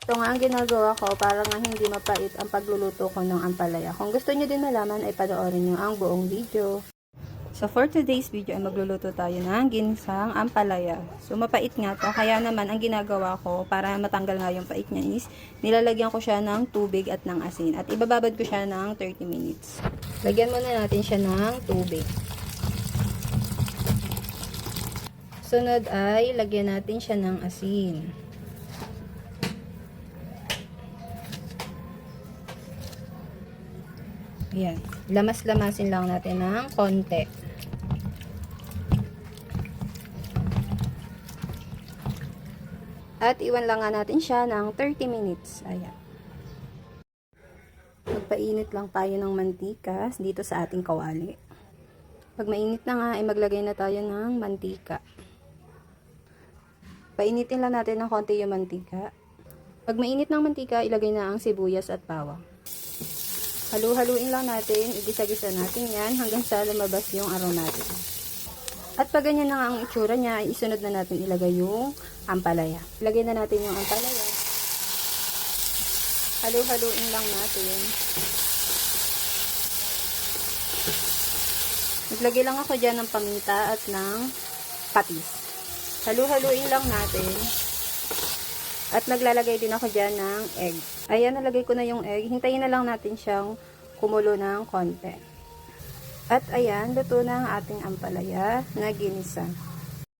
Ito nga ang ginagawa ko para nga hindi mapait ang pagluluto ko ng ampalaya. Kung gusto nyo din malaman ay panoorin nyo ang buong video. So for today's video ay magluluto tayo ng ginsang ampalaya. So mapait nga to, kaya naman ang ginagawa ko para matanggal nga yung pait niya is nilalagyan ko siya ng tubig at ng asin. At ibababad ko siya ng 30 minutes. Lagyan muna natin siya ng tubig. Sunod ay lagyan natin siya ng asin. Ayan. Lamas-lamasin lang natin ng konti. At iwan lang nga natin siya ng 30 minutes. Ayan. Magpainit lang tayo ng mantika dito sa ating kawali. Pag mainit na nga, ay maglagay na tayo ng mantika. Painitin lang natin ng konti yung mantika. Pag mainit ng mantika, ilagay na ang sibuyas at bawang. Halu-haluin lang natin, igisa-gisa natin yan hanggang sa lumabas yung aroma natin. At pag ganyan na nga ang itsura niya, ay isunod na natin ilagay yung ampalaya. Ilagay na natin yung ampalaya. Halu-haluin lang natin. Naglagay lang ako dyan ng paminta at ng patis. Halu-haluin lang natin. At naglalagay din ako dyan ng egg. Ayan, nalagay ko na yung egg. Hintayin na lang natin siyang kumulo ng konti. At ayan, luto na ang ating ampalaya na ginisa.